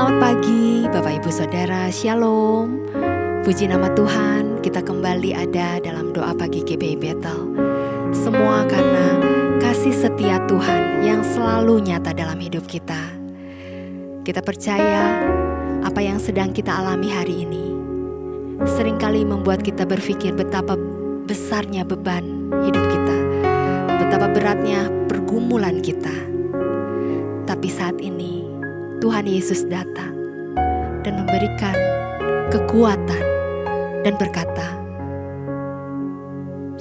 Selamat pagi Bapak Ibu Saudara, Shalom. Puji nama Tuhan, kita kembali ada dalam doa pagi GBI Bethel. Semua karena kasih setia Tuhan yang selalu nyata dalam hidup kita. Kita percaya apa yang sedang kita alami hari ini seringkali membuat kita berpikir betapa besarnya beban hidup kita, betapa beratnya pergumulan kita. Tapi saat ini Tuhan Yesus datang dan memberikan kekuatan dan berkata,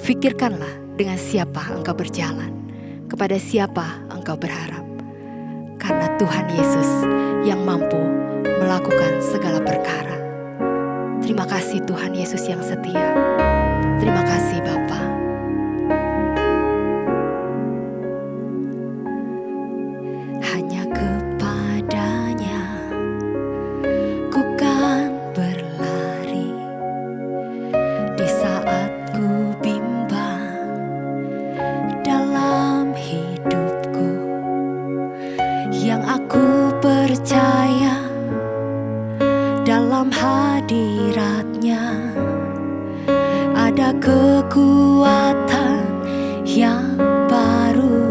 "Fikirkanlah dengan siapa engkau berjalan, kepada siapa engkau berharap. Karena Tuhan Yesus yang mampu melakukan segala perkara." Terima kasih Tuhan Yesus yang setia. Terima kasih Bapa. Hanya kepadanya ku kan berlari di saat ku bimbang dalam hidupku. Yang aku percaya dalam hadiratnya ada kekuatan yang baru.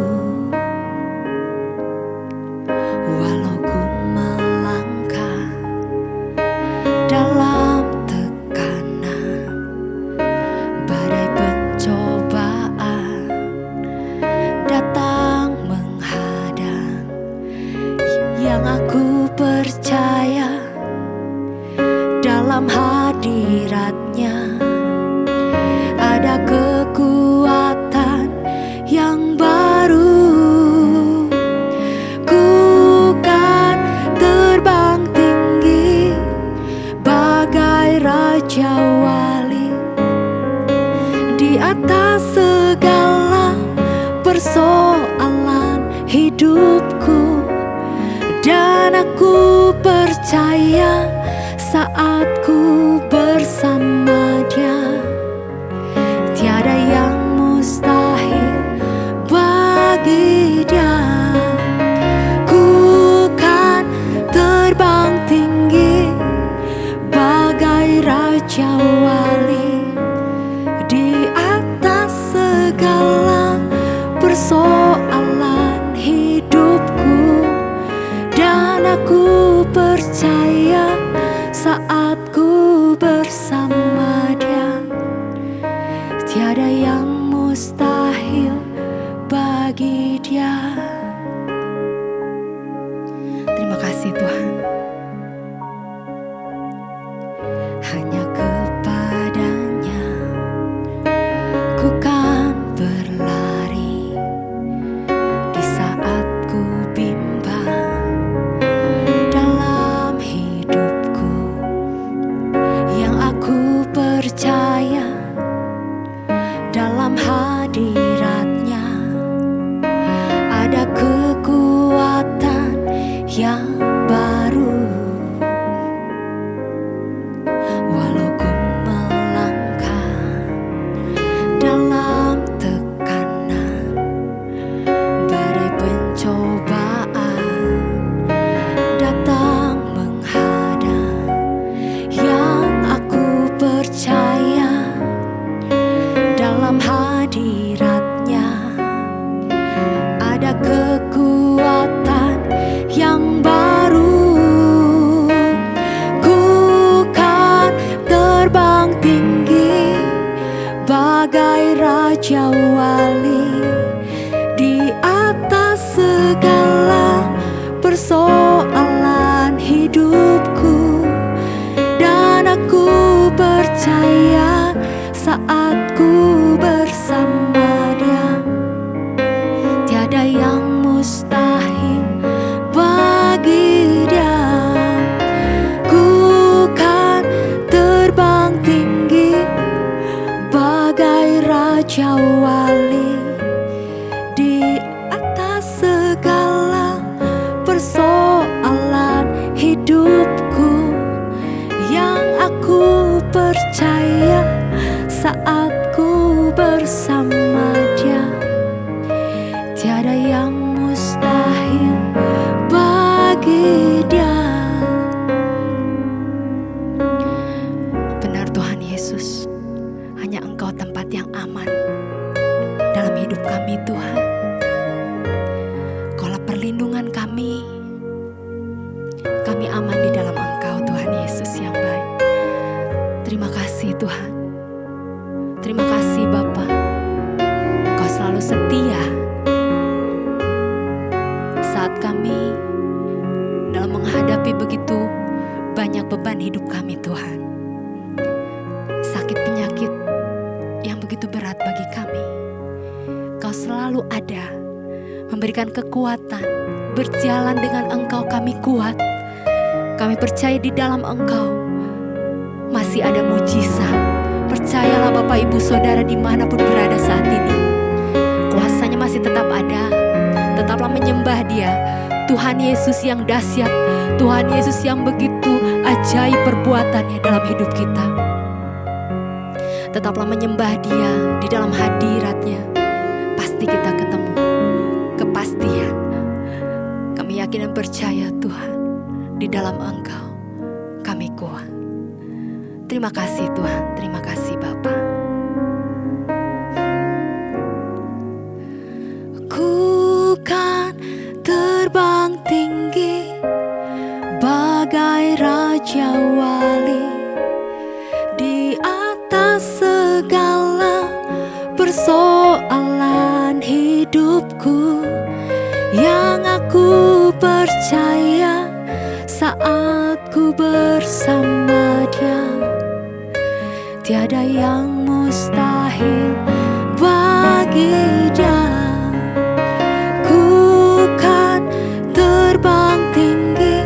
Walau ku melangkah dalam tekanan, badai pencobaan datang menghadang, yang aku percaya dalam hadiratnya ada kekuatan yang baru. Ku kan terbang tinggi bagai Raja Wali di atas segala persoalan hidupku. Dan aku percaya saat ku bersama Dia, tiada yang mustahil bagi Dia. Ku kan terbang tinggi bagai Raja Wali di atas segala persoalan hidupku. Dan aku percaya saat ku bersama Dia, tiada yang mustahil bagi Dia. Terima kasih Tuhan. Hanya kepadanya ku kan berlari di saat ku bimbang dalam hidupku. kami aman di dalam Engkau, Tuhan Yesus yang baik. Terima kasih Tuhan. Terima kasih Bapa. Engkau selalu setia saat kami dalam menghadapi begitu banyak beban hidup kami Tuhan. Sakit penyakit yang begitu berat bagi kami. Kau selalu ada, memberikan kekuatan, berjalan dengan Engkau kami kuat. Kami percaya di dalam Engkau masih ada mujizat. Percayalah Bapak Ibu Saudara dimanapun berada saat ini, kuasanya masih tetap ada. Tetaplah menyembah Dia, Tuhan Yesus yang dahsyat, Tuhan Yesus yang begitu ajaib perbuatannya dalam hidup kita. Tetaplah menyembah Dia di dalam hadirat-Nya. Pasti kita ketemu kepastian. Kami yakin dan percaya Tuhan, di dalam Engkau kami kuat. Terima kasih Tuhan, terima kasih Bapa. Ku kan terbang tinggi bagai Raja Wali di atas segala persoalan hidupku yang aku percaya saat ku bersama Dia. Tiada yang mustahil bagi Dia. Ku kan terbang tinggi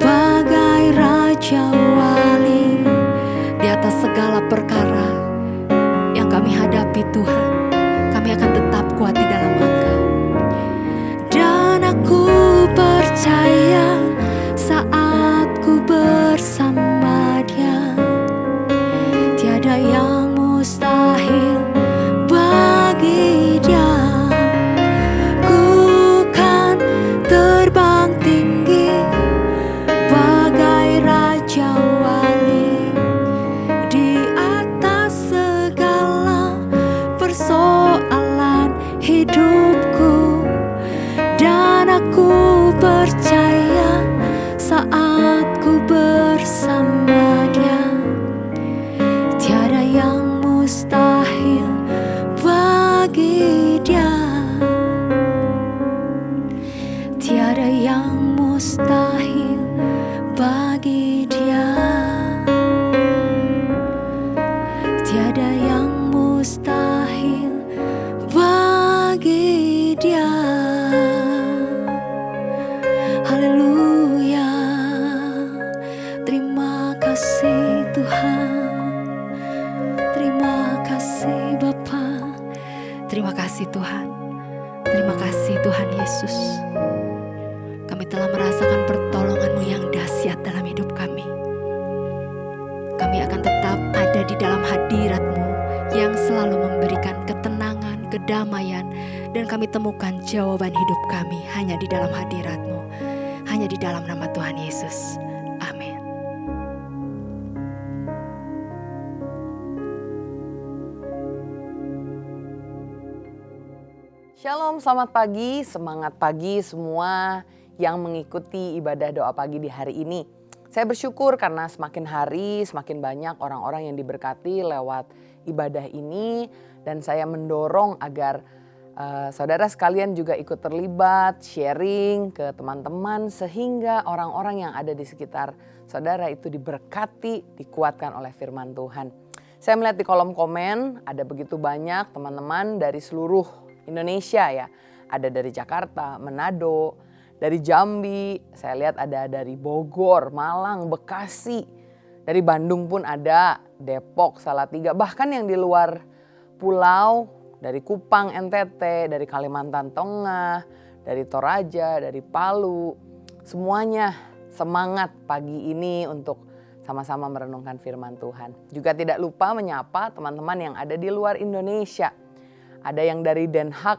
bagai Raja Wali di atas segala perkara yang kami hadapi Tuhan. Kami akan tetap kuat di dalam Engkau. Dan aku percaya saat ku bersama Dia, tiada yang mustahil bagi Dia. Ku kan terbang tinggi bagai Raja Wali di atas segala persoalan hidupku. Dan aku percaya saat ku bersama Dia, tiada yang mustahil bagi Dia. Tiada yang mustahil bagi Dia. Tiada yang mustahil bagi Dia. Haleluya. Terima kasih Tuhan. Terima kasih Bapa. Terima kasih Tuhan. Terima kasih Tuhan Yesus. Kami telah merasakan pertolongan-Mu yang dahsyat dalam hidup kami. Kami akan tetap ada di dalam hadirat-Mu yang selalu memberikan ketenangan, kedamaian, dan kami temukan jawaban hidup kami hanya di dalam hadirat-Mu, hanya di dalam nama Tuhan Yesus. Amin. Shalom, selamat pagi, semangat pagi semua yang mengikuti ibadah doa pagi di hari ini. Saya bersyukur karena semakin hari semakin banyak orang-orang yang diberkati lewat ibadah ini. Dan saya mendorong agar saudara sekalian juga ikut terlibat, sharing ke teman-teman. Sehingga orang-orang yang ada di sekitar saudara itu diberkati, dikuatkan oleh firman Tuhan. Saya melihat di kolom komen ada begitu banyak teman-teman dari seluruh Indonesia ya. Ada dari Jakarta, Manado, dari Jambi, saya lihat ada dari Bogor, Malang, Bekasi. Dari Bandung pun ada, Depok, Salatiga, bahkan yang di luar pulau, dari Kupang, NTT, dari Kalimantan Tengah, dari Toraja, dari Palu. Semuanya semangat pagi ini untuk sama-sama merenungkan firman Tuhan. Juga tidak lupa menyapa teman-teman yang ada di luar Indonesia. Ada yang dari Den Haag,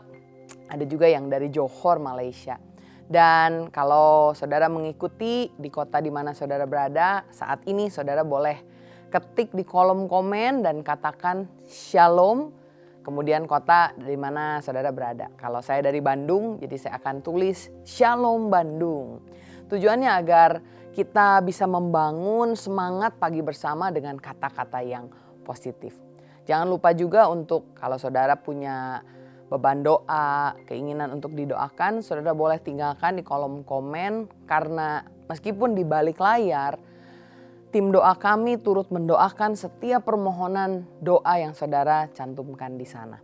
ada juga yang dari Johor, Malaysia. Dan kalau saudara mengikuti di kota di mana saudara berada, saat ini saudara boleh ketik di kolom komen dan katakan Shalom, kemudian kota dari mana saudara berada. Kalau saya dari Bandung, jadi saya akan tulis Shalom Bandung. Tujuannya agar kita bisa membangun semangat pagi bersama dengan kata-kata yang positif. Jangan lupa juga untuk kalau saudara punya beban doa, keinginan untuk didoakan, saudara boleh tinggalkan di kolom komen, karena meskipun di balik layar, tim doa kami turut mendoakan setiap permohonan doa yang saudara cantumkan di sana.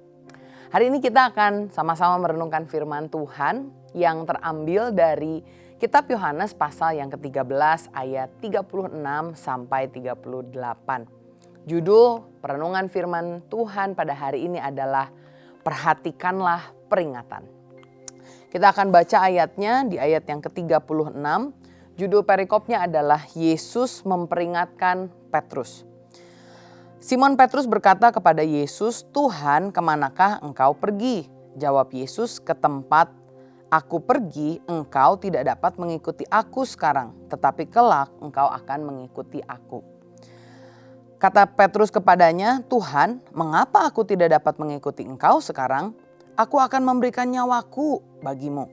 Hari ini kita akan sama-sama merenungkan firman Tuhan yang terambil dari Kitab Yohanes pasal yang ke-13 ayat 36 sampai 38. Judul perenungan firman Tuhan pada hari ini adalah Perhatikanlah Peringatan. Kita akan baca ayatnya di ayat yang ke-36. Judul perikopnya adalah Yesus memperingatkan Petrus. Simon Petrus berkata kepada Yesus, "Tuhan, kemanakah engkau pergi?" Jawab Yesus, "Ke tempat aku pergi, engkau tidak dapat mengikuti aku sekarang, tetapi kelak engkau akan mengikuti aku." Kata Petrus kepadanya, "Tuhan, mengapa aku tidak dapat mengikuti engkau sekarang? Aku akan memberikan nyawaku bagimu."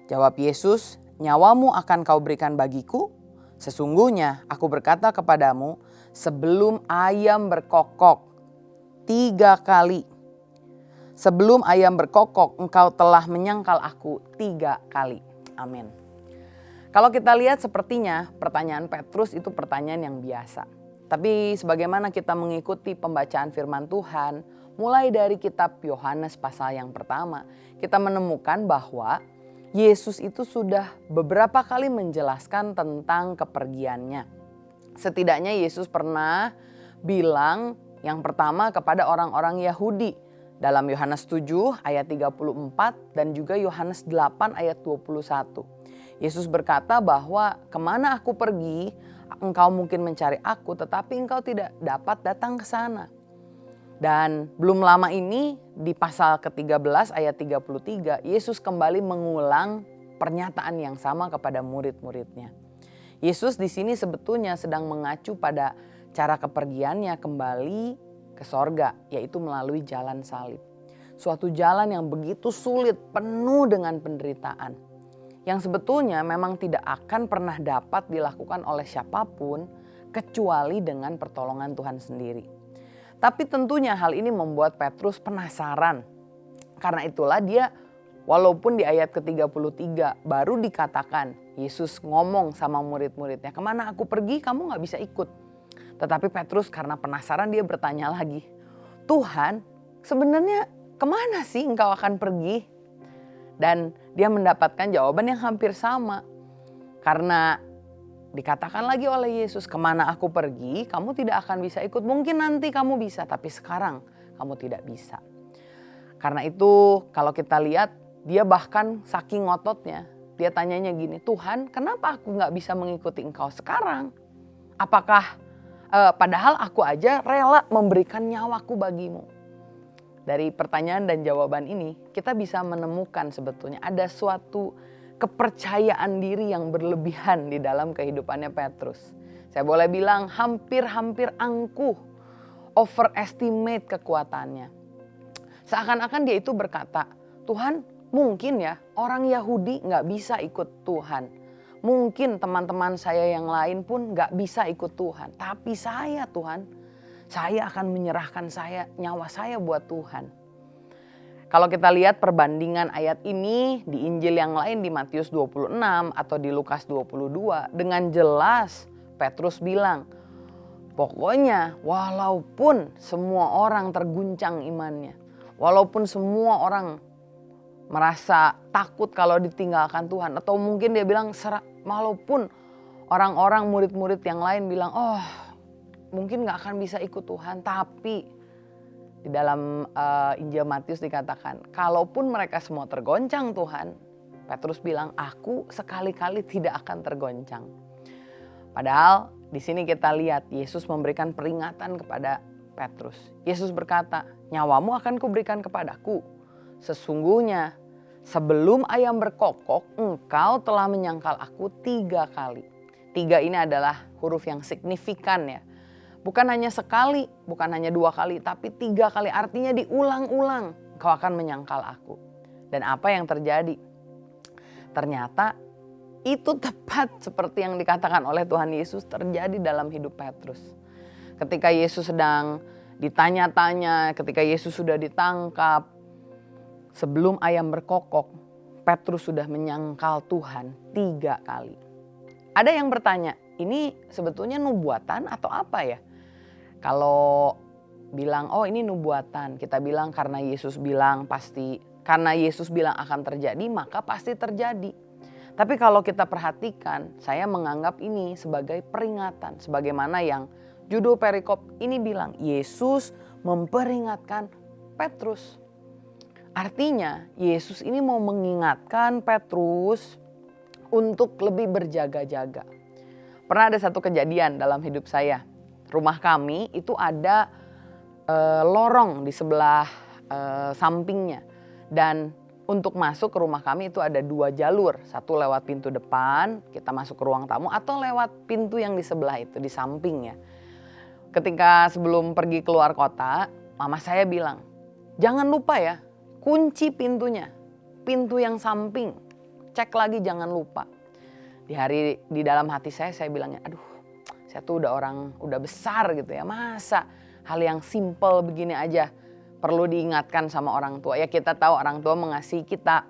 Jawab Yesus, "Nyawamu akan kau berikan bagiku? Sesungguhnya aku berkata kepadamu, sebelum ayam berkokok 3 kali, sebelum ayam berkokok engkau telah menyangkal aku 3 kali." Amin. Kalau kita lihat sepertinya pertanyaan Petrus itu pertanyaan yang biasa. Tapi sebagaimana kita mengikuti pembacaan firman Tuhan, mulai dari kitab Yohanes pasal yang pertama, kita menemukan bahwa Yesus itu sudah beberapa kali menjelaskan tentang kepergiannya. Setidaknya Yesus pernah bilang yang pertama kepada orang-orang Yahudi dalam Yohanes 7 ayat 34 dan juga Yohanes 8 ayat 21. Yesus berkata bahwa kemana aku pergi, engkau mungkin mencari aku, tetapi engkau tidak dapat datang ke sana. Dan belum lama ini di pasal ke-13 ayat 33, Yesus kembali mengulang pernyataan yang sama kepada murid-muridnya. Yesus di sini sebetulnya sedang mengacu pada cara kepergiannya kembali ke sorga, yaitu melalui jalan salib. Suatu jalan yang begitu sulit, penuh dengan penderitaan, yang sebetulnya memang tidak akan pernah dapat dilakukan oleh siapapun kecuali dengan pertolongan Tuhan sendiri. Tapi tentunya hal ini membuat Petrus penasaran. Karena itulah dia walaupun di ayat ke-33 baru dikatakan Yesus ngomong sama murid-muridnya, "Kemana aku pergi kamu gak bisa ikut." Tetapi Petrus karena penasaran dia bertanya lagi, "Tuhan, sebenarnya kemana sih engkau akan pergi?" Dan dia mendapatkan jawaban yang hampir sama. Karena dikatakan lagi oleh Yesus, "Kemana aku pergi kamu tidak akan bisa ikut. Mungkin nanti kamu bisa, tapi sekarang kamu tidak bisa." Karena itu kalau kita lihat dia bahkan saking ngototnya. Dia tanyanya gini, "Tuhan, kenapa aku gak bisa mengikuti engkau sekarang? Apakah padahal aku aja rela memberikan nyawaku bagimu." Dari pertanyaan dan jawaban ini kita bisa menemukan sebetulnya ada suatu kepercayaan diri yang berlebihan di dalam kehidupannya Petrus. Saya boleh bilang hampir-hampir angkuh, overestimate kekuatannya. Seakan-akan dia itu berkata, "Tuhan, mungkin ya orang Yahudi gak bisa ikut Tuhan. Mungkin teman-teman saya yang lain pun gak bisa ikut Tuhan. Tapi saya Tuhan, saya akan menyerahkan nyawa saya buat Tuhan." Kalau kita lihat perbandingan ayat ini di Injil yang lain di Matius 26 atau di Lukas 22, dengan jelas Petrus bilang, pokoknya walaupun semua orang terguncang imannya, walaupun semua orang merasa takut kalau ditinggalkan Tuhan, atau mungkin dia bilang walaupun orang-orang murid-murid yang lain bilang, "Oh, mungkin gak akan bisa ikut Tuhan." Tapi di dalam Injil Matius dikatakan, kalaupun mereka semua tergoncang Tuhan, Petrus bilang, "Aku sekali-kali tidak akan tergoncang." Padahal di sini kita lihat Yesus memberikan peringatan kepada Petrus. Yesus berkata, "Nyawamu akan kuberikan kepadaku. Sesungguhnya sebelum ayam berkokok engkau telah menyangkal aku 3 kali." 3 ini adalah huruf yang signifikan ya. Bukan hanya sekali, bukan hanya 2 kali, tapi 3 kali. Artinya diulang-ulang kau akan menyangkal aku. Dan apa yang terjadi? Ternyata Itu tepat seperti yang dikatakan oleh Tuhan Yesus terjadi dalam hidup Petrus. Ketika Yesus sedang ditanya-tanya, ketika Yesus sudah ditangkap, sebelum ayam berkokok, Petrus sudah menyangkal Tuhan 3 kali. Ada yang bertanya, ini sebetulnya nubuatan atau apa ya? Kalau bilang, oh ini nubuatan, kita bilang karena Yesus bilang pasti, karena Yesus bilang akan terjadi, maka pasti terjadi. Tapi kalau kita perhatikan, saya menganggap ini sebagai peringatan. Sebagaimana yang judul perikop ini bilang, Yesus memperingatkan Petrus. Artinya Yesus ini mau mengingatkan Petrus untuk lebih berjaga-jaga. Pernah ada satu kejadian dalam hidup saya. Rumah kami itu ada lorong di sebelah sampingnya. Dan untuk masuk ke rumah kami itu ada 2 jalur. Satu lewat pintu depan, kita masuk ke ruang tamu, atau lewat pintu yang di sebelah itu, di sampingnya. Ketika sebelum pergi keluar kota, mama saya bilang, jangan lupa ya, kunci pintunya. Pintu yang samping, cek lagi jangan lupa. Di dalam hati saya bilangnya, aduh saya tuh udah besar gitu ya. Masa hal yang simple begini aja perlu diingatkan sama orang tua. Ya kita tahu orang tua mengasihi kita,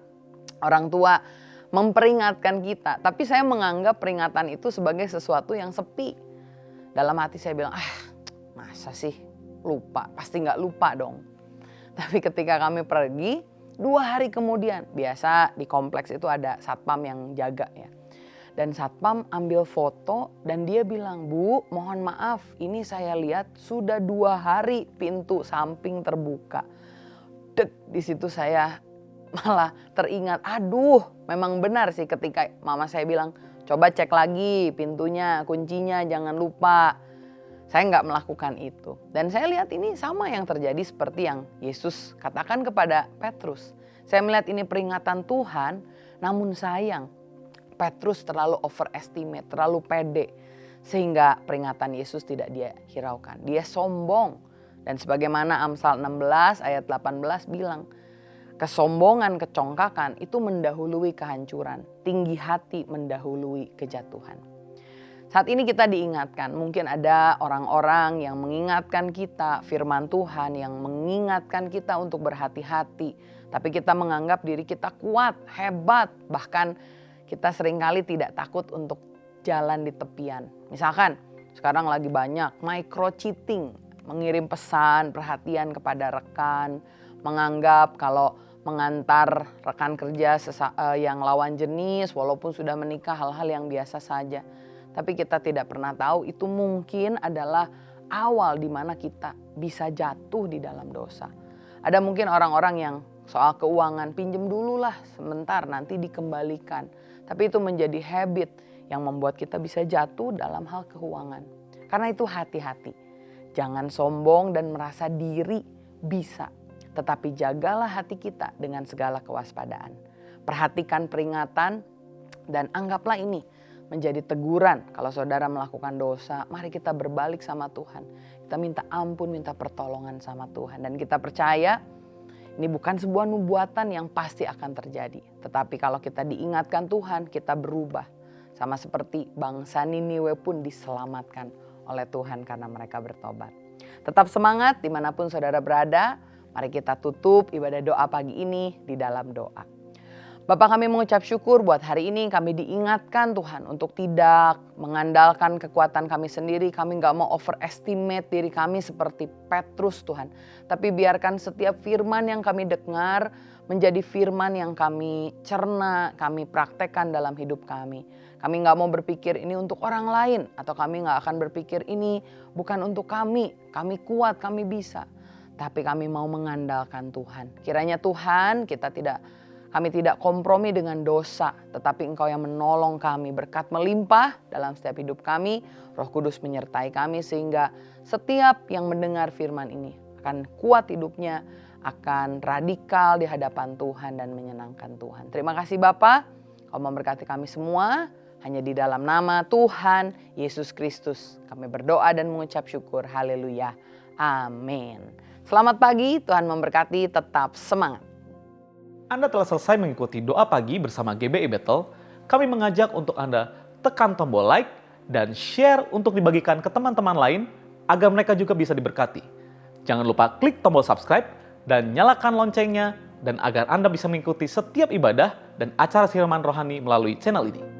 orang tua memperingatkan kita. Tapi saya menganggap peringatan itu sebagai sesuatu yang sepi. Dalam hati saya bilang, masa sih lupa, pasti gak lupa dong. Tapi ketika kami pergi, 2 hari kemudian, biasa di kompleks itu ada satpam yang jaga ya. Dan satpam ambil foto dan dia bilang, Bu mohon maaf ini saya lihat sudah 2 hari pintu samping terbuka. Di situ saya malah teringat, aduh memang benar sih ketika mama saya bilang, coba cek lagi pintunya, kuncinya jangan lupa. Saya nggak melakukan itu. Dan saya lihat ini sama yang terjadi seperti yang Yesus katakan kepada Petrus. Saya melihat ini peringatan Tuhan, namun sayang Petrus terlalu overestimate, terlalu pede. Sehingga peringatan Yesus tidak dia hiraukan. Dia sombong. Dan sebagaimana Amsal 16 ayat 18 bilang, kesombongan, kecongkakan itu mendahului kehancuran. Tinggi hati mendahului kejatuhan. Saat ini kita diingatkan, mungkin ada orang-orang yang mengingatkan kita firman Tuhan, yang mengingatkan kita untuk berhati-hati. Tapi kita menganggap diri kita kuat, hebat, bahkan kita seringkali tidak takut untuk jalan di tepian. Misalkan sekarang lagi banyak micro cheating, mengirim pesan, perhatian kepada rekan, menganggap kalau mengantar rekan kerja yang lawan jenis walaupun sudah menikah hal-hal yang biasa saja. Tapi kita tidak pernah tahu itu mungkin adalah awal di mana kita bisa jatuh di dalam dosa. Ada mungkin orang-orang yang soal keuangan, pinjem dulu lah sebentar nanti dikembalikan. Tapi itu menjadi habit yang membuat kita bisa jatuh dalam hal keuangan. Karena itu hati-hati. Jangan sombong dan merasa diri bisa. Tetapi jagalah hati kita dengan segala kewaspadaan. Perhatikan peringatan dan anggaplah ini menjadi teguran. Kalau saudara melakukan dosa, mari kita berbalik sama Tuhan. Kita minta ampun, minta pertolongan sama Tuhan. Dan kita percaya ini bukan sebuah nubuatan yang pasti akan terjadi. Tetapi kalau kita diingatkan Tuhan, kita berubah. Sama seperti bangsa Niniwe pun diselamatkan oleh Tuhan karena mereka bertobat. Tetap semangat dimanapun saudara berada. Mari kita tutup ibadah doa pagi ini di dalam doa. Bapa, kami mengucap syukur buat hari ini kami diingatkan Tuhan untuk tidak mengandalkan kekuatan kami sendiri. Kami gak mau overestimate diri kami seperti Petrus Tuhan. Tapi biarkan setiap firman yang kami dengar menjadi firman yang kami cerna, kami praktekkan dalam hidup kami. Kami gak mau berpikir ini untuk orang lain atau kami gak akan berpikir ini bukan untuk kami. Kami kuat, kami bisa. Tapi kami mau mengandalkan Tuhan. Kiranya Tuhan kami tidak kompromi dengan dosa, tetapi Engkau yang menolong kami, berkat melimpah dalam setiap hidup kami. Roh Kudus menyertai kami sehingga setiap yang mendengar firman ini akan kuat hidupnya, akan radikal di hadapan Tuhan dan menyenangkan Tuhan. Terima kasih Bapa, Kau memberkati kami semua. Hanya di dalam nama Tuhan Yesus Kristus kami berdoa dan mengucap syukur. Haleluya. Amin. Selamat pagi, Tuhan memberkati, tetap semangat. Anda telah selesai mengikuti doa pagi bersama GBI Bethel. kami mengajak untuk Anda tekan tombol like dan share untuk dibagikan ke teman-teman lain agar mereka juga bisa diberkati. Jangan lupa klik tombol subscribe dan nyalakan loncengnya dan agar Anda bisa mengikuti setiap ibadah dan acara siraman rohani melalui channel ini.